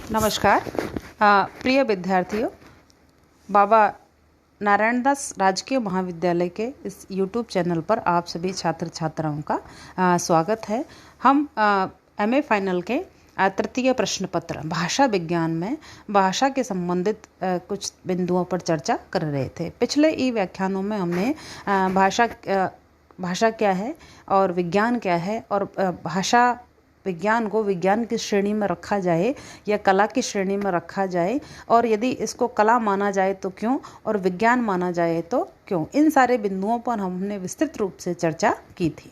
नमस्कार। प्रिय विद्यार्थियों, बाबा नारायणदास राजकीय महाविद्यालय के इस YouTube चैनल पर आप सभी छात्र छात्राओं का स्वागत है। हम MA फाइनल के तृतीय प्रश्न पत्र भाषा विज्ञान में भाषा के संबंधित कुछ बिंदुओं पर चर्चा कर रहे थे। पिछले ई व्याख्यानों में हमने भाषा क्या है और विज्ञान क्या है, और भाषा विज्ञान को विज्ञान की श्रेणी में रखा जाए या कला की श्रेणी में रखा जाए, और यदि इसको कला माना जाए तो क्यों, और विज्ञान माना जाए तो क्यों, इन सारे बिंदुओं पर हमने विस्तृत रूप से चर्चा की थी।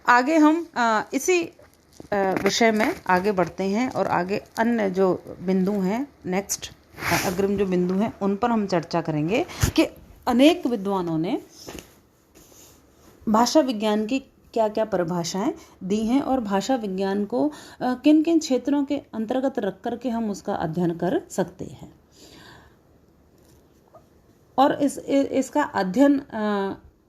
आगे हम इसी विषय में आगे बढ़ते हैं और आगे अन्य जो बिंदु हैं, नेक्स्ट अग्रिम जो बिंदु हैं, उन पर हम चर्चा करेंगे कि अनेक विद्वानों ने भाषा विज्ञान की क्या क्या परिभाषाएं दी हैं और भाषा विज्ञान को किन किन क्षेत्रों के अंतर्गत रख कर के हम उसका अध्ययन कर सकते हैं, और इसका अध्ययन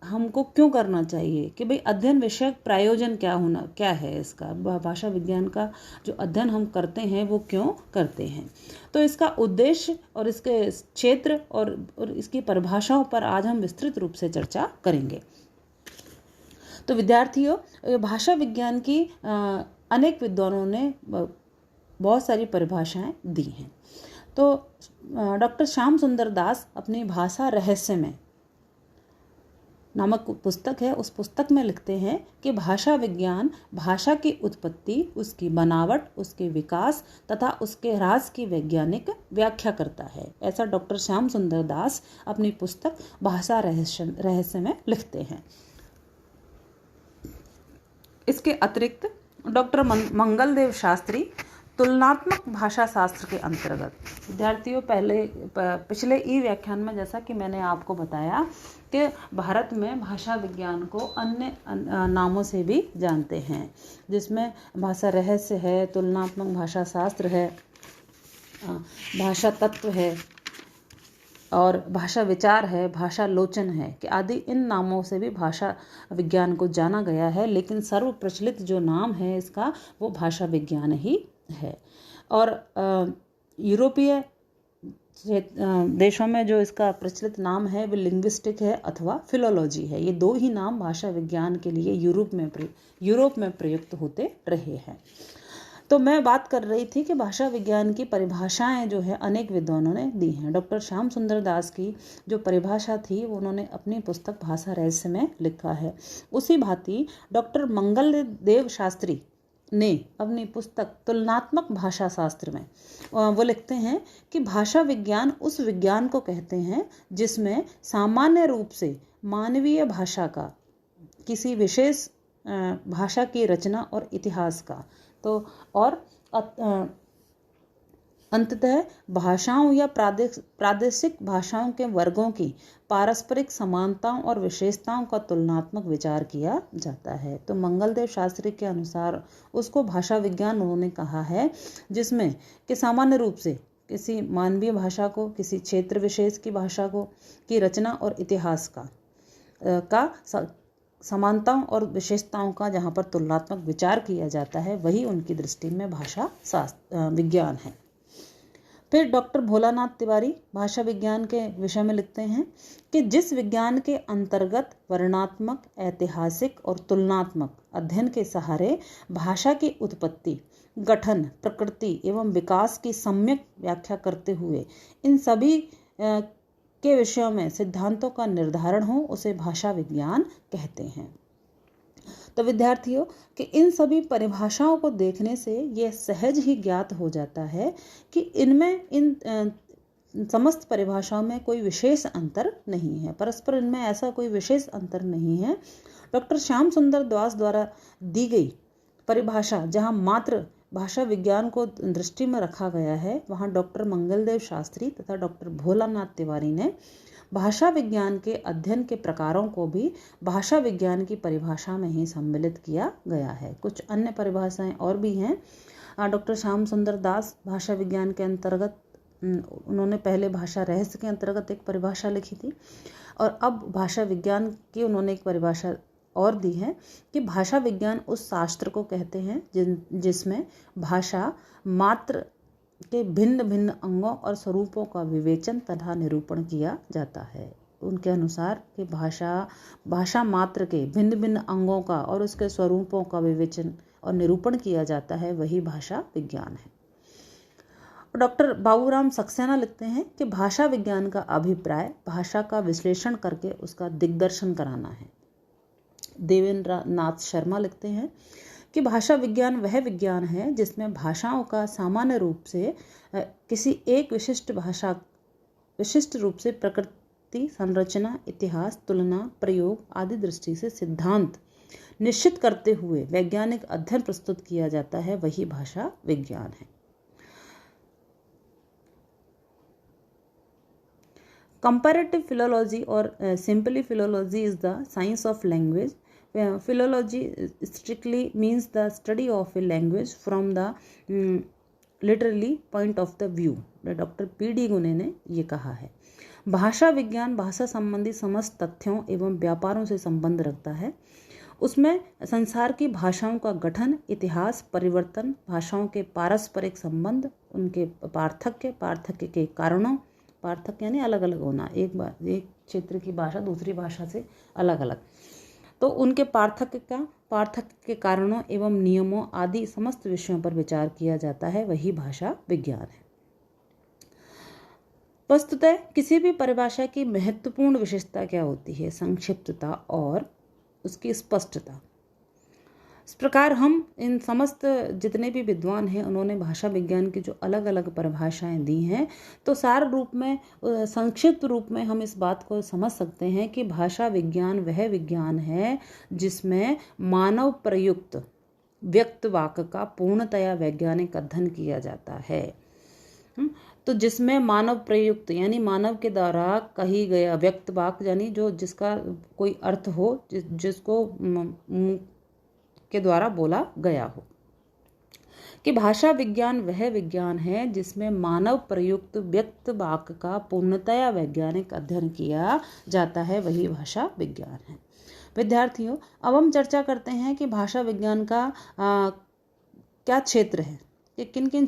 हमको क्यों करना चाहिए, कि भाई अध्ययन विषयक प्रायोजन क्या है इसका, भाषा विज्ञान का जो अध्ययन हम करते हैं वो क्यों करते हैं। तो इसका उद्देश्य और इसके क्षेत्र और इसकी परिभाषाओं पर आज हम विस्तृत रूप से चर्चा करेंगे। तो विद्यार्थियों, भाषा विज्ञान की अनेक विद्वानों ने बहुत सारी परिभाषाएं दी हैं। तो डॉक्टर श्याम सुंदर दास अपनी भाषा रहस्यमय नामक पुस्तक है, उस पुस्तक में लिखते हैं कि भाषा विज्ञान भाषा की उत्पत्ति, उसकी बनावट, उसके विकास तथा उसके राज की वैज्ञानिक व्याख्या करता है। ऐसा डॉक्टर श्याम सुंदर दास अपनी पुस्तक भाषा रहस्य में लिखते हैं। इसके अतिरिक्त डॉक्टर मंगलदेव शास्त्री तुलनात्मक भाषा शास्त्र के अंतर्गत, विद्यार्थियों पिछले ई व्याख्यान में जैसा कि मैंने आपको बताया कि भारत में भाषा विज्ञान को अन्य नामों से भी जानते हैं, जिसमें भाषा रहस्य है, तुलनात्मक भाषा शास्त्र है, भाषा तत्व है और भाषा विचार है, भाषा लोचन है, कि आदि इन नामों से भी भाषा विज्ञान को जाना गया है। लेकिन सर्व प्रचलित जो नाम है इसका वो भाषा विज्ञान ही है। और यूरोपीय देशों में जो इसका प्रचलित नाम है वो लिंग्विस्टिक है अथवा फिलोलॉजी है। ये दो ही नाम भाषा विज्ञान के लिए यूरोप में प्रयुक्त होते रहे हैं। तो मैं बात कर रही थी कि भाषा विज्ञान की परिभाषाएं जो है अनेक विद्वानों ने दी हैं। डॉक्टर श्याम सुंदर दास की जो परिभाषा थी वो उन्होंने अपनी पुस्तक भाषा रहस्य में लिखा है। उसी भांति डॉक्टर मंगलदेव शास्त्री ने अपनी पुस्तक तुलनात्मक भाषा शास्त्र में वो लिखते हैं कि भाषा विज्ञान उस विज्ञान को कहते हैं जिसमें सामान्य रूप से मानवीय भाषा का, किसी विशेष भाषा की रचना और इतिहास का, तो और अंततः भाषाओं या प्रादेशिक भाषाओं के वर्गों की पारस्परिक समानताओं और विशेषताओं का तुलनात्मक विचार किया जाता है। तो मंगलदेव शास्त्री के अनुसार उसको भाषा विज्ञान उन्होंने कहा है जिसमें कि सामान्य रूप से किसी मानवीय भाषा को, किसी क्षेत्र विशेष की भाषा को की रचना और इतिहास का समानताओं और विशेषताओं का जहाँ पर तुलनात्मक विचार किया जाता है, वही उनकी दृष्टि में भाषा विज्ञान है। फिर डॉक्टर भोलानाथ तिवारी भाषा विज्ञान के विषय में लिखते हैं कि जिस विज्ञान के अंतर्गत वर्णनात्मक, ऐतिहासिक और तुलनात्मक अध्ययन के सहारे भाषा की उत्पत्ति, गठन, प्रकृति एवं विकास की सम्यक व्याख्या करते हुए इन सभी के विषयों में सिद्धांतों का निर्धारण हो, उसे भाषा विज्ञान कहते हैं। तो विद्यार्थियों कि इन सभी परिभाषाओं को देखने से यह सहज ही ज्ञात हो जाता है कि इन समस्त परिभाषाओं में कोई विशेष अंतर नहीं है, परस्पर इनमें ऐसा कोई विशेष अंतर नहीं है। डॉक्टर श्याम सुंदर दास द्वारा दी गई परिभाषा जहाँ मात्र भाषा विज्ञान को दृष्टि में रखा गया है, वहाँ डॉक्टर मंगलदेव शास्त्री तथा डॉक्टर भोलानाथ तिवारी ने भाषा विज्ञान के अध्ययन के प्रकारों को भी भाषा विज्ञान की परिभाषा में ही सम्मिलित किया गया है। कुछ अन्य परिभाषाएं और भी हैं। डॉक्टर श्याम सुंदर दास भाषा विज्ञान के अंतर्गत उन्होंने पहले भाषा रहस्य के अंतर्गत एक परिभाषा लिखी थी, और अब भाषा विज्ञान की उन्होंने एक परिभाषा और दी है कि भाषा विज्ञान उस शास्त्र को कहते हैं जिसमें भाषा मात्र के भिन्न भिन्न अंगों और स्वरूपों का विवेचन तथा निरूपण किया जाता है। उनके अनुसार कि भाषा मात्र के भिन्न भिन्न अंगों का और उसके स्वरूपों का विवेचन और निरूपण किया जाता है, वही भाषा विज्ञान है। डॉक्टर बाबूराम सक्सेना लिखते हैं कि भाषा विज्ञान का अभिप्राय भाषा का विश्लेषण करके उसका दिग्दर्शन कराना है। देवेंद्र नाथ शर्मा लिखते हैं कि भाषा विज्ञान वह विज्ञान है जिसमें भाषाओं का सामान्य रूप से किसी एक विशिष्ट रूप से प्रकृति, संरचना, इतिहास, तुलना, प्रयोग आदि दृष्टि से सिद्धांत निश्चित करते हुए वैज्ञानिक अध्ययन प्रस्तुत किया जाता है, वही भाषा विज्ञान है। Comparative philology or simply philology is the science of language. Philology strictly means the study of a language from the literally point of the view. Doctor P.D. गुने ने ये कहा है। भाषा विज्ञान भाषा संबंधी समस्त तथ्यों एवं व्यापारों से संबंध रखता है। उसमें संसार की भाषाओं का गठन, इतिहास, परिवर्तन, भाषाओं के पारस्परिक संबंध, उनके पार्थक्य के कारणों, पार्थक्य यानी अलग अलग होना, एक क्षेत्र की भाषा दूसरी भाषा से अलग अलग, तो उनके पार्थक्य के कारणों एवं नियमों आदि समस्त विषयों पर विचार किया जाता है, वही भाषा विज्ञान है। वस्तुतः किसी भी परिभाषा की महत्वपूर्ण विशेषता क्या होती है? संक्षिप्तता और उसकी स्पष्टता। इस प्रकार हम इन समस्त जितने भी विद्वान हैं उन्होंने भाषा विज्ञान की जो अलग अलग परिभाषाएं दी हैं, तो सार रूप में संक्षिप्त रूप में हम इस बात को समझ सकते हैं कि भाषा विज्ञान वह विज्ञान है जिसमें मानव प्रयुक्त व्यक्त वाक्य का पूर्णतया वैज्ञानिक अध्ययन किया जाता है। तो जिसमें मानव प्रयुक्त यानी मानव के द्वारा कही गया व्यक्त वाक्य यानी जो जिसका कोई अर्थ हो, जिसको के द्वारा बोला गया हो, कि भाषा विज्ञान वह विज्ञान है जिसमें मानव प्रयुक्त व्यक्त वाक्य का पूर्णतया वैज्ञानिक अध्ययन किया जाता है, वही भाषा विज्ञान है। विद्यार्थियों, अब हम चर्चा करते हैं कि भाषा विज्ञान का क्या क्षेत्र है, कि किन किन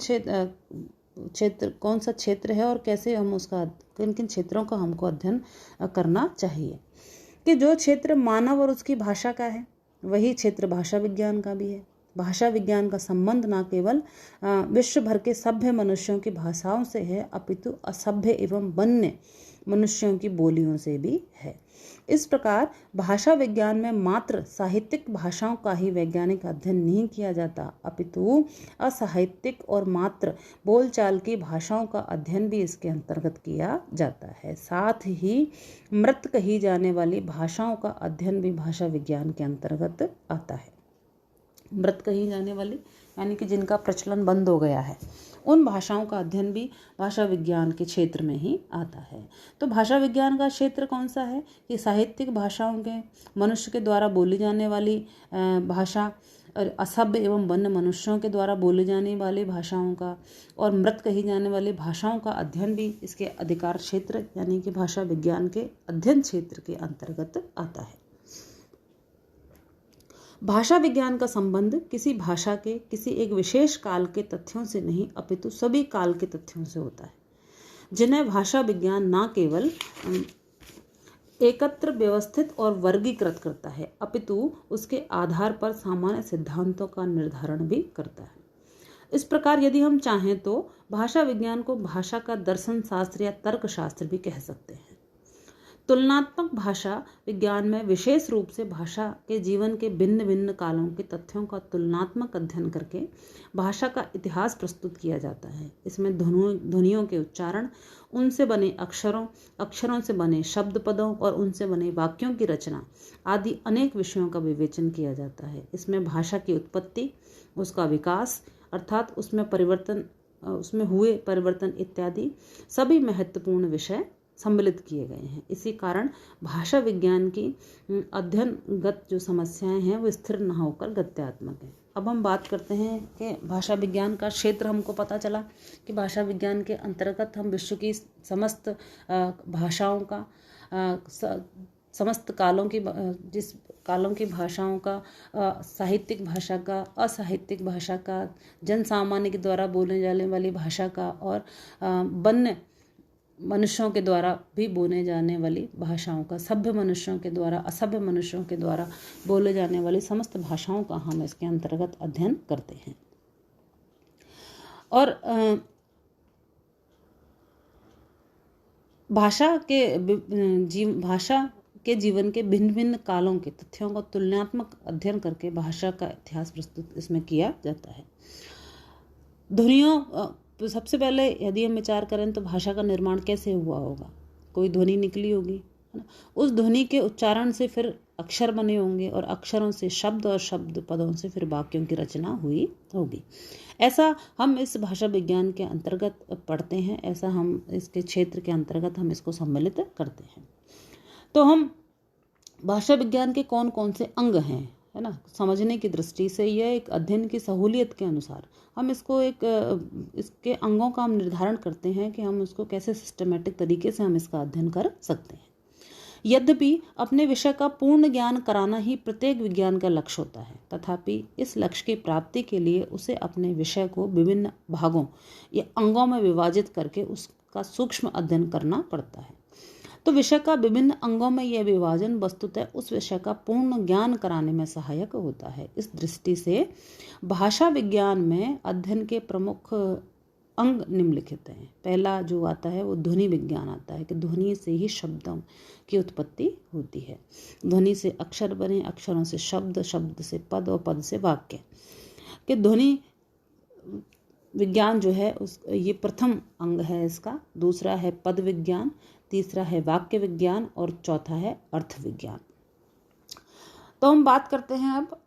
क्षेत्र कौन सा क्षेत्र है और कैसे हम उसका किन किन क्षेत्रों का हमको अध्ययन करना चाहिए। कि जो क्षेत्र मानव और उसकी भाषा का है वही क्षेत्र भाषा विज्ञान का भी है। भाषा विज्ञान का संबंध न केवल विश्व भर के सभ्य मनुष्यों की भाषाओं से है, अपितु असभ्य एवं वन्य मनुष्यों की बोलियों से भी है। इस प्रकार भाषा विज्ञान में मात्र साहित्यिक भाषाओं का ही वैज्ञानिक अध्ययन नहीं किया जाता, अपितु असाहित्यिक और मात्र बोलचाल की भाषाओं का अध्ययन भी इसके अंतर्गत किया जाता है। साथ ही मृत कही जाने वाली भाषाओं का अध्ययन भी भाषा विज्ञान के अंतर्गत आता है। मृत कही जाने वाली यानी कि जिनका प्रचलन बंद हो गया है, उन भाषाओं का अध्ययन भी भाषा विज्ञान के क्षेत्र में ही आता है। तो भाषा विज्ञान का क्षेत्र कौन सा है? कि साहित्यिक भाषाओं के मनुष्य के द्वारा बोली जाने वाली भाषा, और असभ्य एवं वन्य मनुष्यों के द्वारा बोली जाने वाली भाषाओं का और मृत कही जाने वाली भाषाओं का अध्ययन भी इसके अधिकार क्षेत्र यानी कि भाषा विज्ञान के अध्ययन क्षेत्र के अंतर्गत आता है। भाषा विज्ञान का संबंध किसी भाषा के किसी एक विशेष काल के तथ्यों से नहीं, अपितु सभी काल के तथ्यों से होता है, जिन्हें भाषा विज्ञान न केवल एकत्र व्यवस्थित और वर्गीकृत करता है, अपितु उसके आधार पर सामान्य सिद्धांतों का निर्धारण भी करता है। इस प्रकार यदि हम चाहें तो भाषा विज्ञान को भाषा का दर्शन शास्त्र या तर्क शास्त्र भी कह सकते हैं। तुलनात्मक भाषा विज्ञान में विशेष रूप से भाषा के जीवन के भिन्न भिन्न कालों के तथ्यों का तुलनात्मक अध्ययन करके भाषा का इतिहास प्रस्तुत किया जाता है। इसमें ध्वनियों के उच्चारण, उनसे बने अक्षरों से बने शब्द पदों और उनसे बने वाक्यों की रचना आदि अनेक विषयों का विवेचन किया जाता है। इसमें भाषा की उत्पत्ति, उसका विकास अर्थात उसमें हुए परिवर्तन इत्यादि सभी महत्वपूर्ण विषय सम्मिलित किए गए हैं। इसी कारण भाषा विज्ञान की अध्ययनगत जो समस्याएं हैं वो स्थिर न होकर गत्यात्मक है। अब हम बात करते हैं कि भाषा विज्ञान का क्षेत्र हमको पता चला कि भाषा विज्ञान के अंतर्गत हम विश्व की समस्त भाषाओं का समस्त कालों की जिस कालों की भाषाओं का, साहित्यिक भाषा का, असाहित्यिक भाषा का, जन सामान्य के द्वारा बोले जाने वाली भाषा का और वन्य मनुष्यों के द्वारा भी बोले जाने वाली भाषाओं का, सभ्य मनुष्यों के द्वारा, असभ्य मनुष्यों के द्वारा बोले जाने वाली समस्त भाषाओं का हम इसके अंतर्गत अध्ययन करते हैं। और भाषा के जीवन के भिन्न भिन्न कालों के तथ्यों का तुलनात्मक अध्ययन करके भाषा का इतिहास प्रस्तुत इसमें किया जाता है। ध्वनियों, तो सबसे पहले यदि हम विचार करें तो भाषा का निर्माण कैसे हुआ होगा। कोई ध्वनि निकली होगी, है ना, उस ध्वनि के उच्चारण से फिर अक्षर बने होंगे और अक्षरों से शब्द और शब्द पदों से फिर वाक्यों की रचना हुई होगी। ऐसा हम इस भाषा विज्ञान के अंतर्गत पढ़ते हैं, ऐसा हम इसके क्षेत्र के अंतर्गत हम इसको सम्मिलित करते हैं। तो हम भाषा विज्ञान के कौन कौन से अंग हैं, है ना, समझने की दृष्टि से यह एक अध्ययन की सहूलियत के अनुसार हम इसको इसके अंगों का हम निर्धारण करते हैं कि हम उसको कैसे सिस्टमेटिक तरीके से हम इसका अध्ययन कर सकते हैं। यद्यपि अपने विषय का पूर्ण ज्ञान कराना ही प्रत्येक विज्ञान का लक्ष्य होता है, तथापि इस लक्ष्य की प्राप्ति के लिए उसे अपने विषय को विभिन्न भागों या अंगों में विभाजित करके उसका सूक्ष्म अध्ययन करना पड़ता है। तो विषय का विभिन्न अंगों में यह विभाजन वस्तुतः उस विषय का पूर्ण ज्ञान कराने में सहायक होता है। इस दृष्टि से भाषा विज्ञान में अध्ययन के प्रमुख अंग निम्नलिखित हैं। पहला जो आता है वो ध्वनि विज्ञान आता है कि ध्वनि से ही शब्दों की उत्पत्ति होती है। ध्वनि से अक्षर बने, अक्षरों से शब्द, शब्द से पद और पद से वाक्य। कि ध्वनि विज्ञान जो है ये प्रथम अंग है इसका। दूसरा है पद विज्ञान, तीसरा है वाक्य विज्ञान और चौथा है अर्थ विज्ञान। तो हम बात करते हैं अब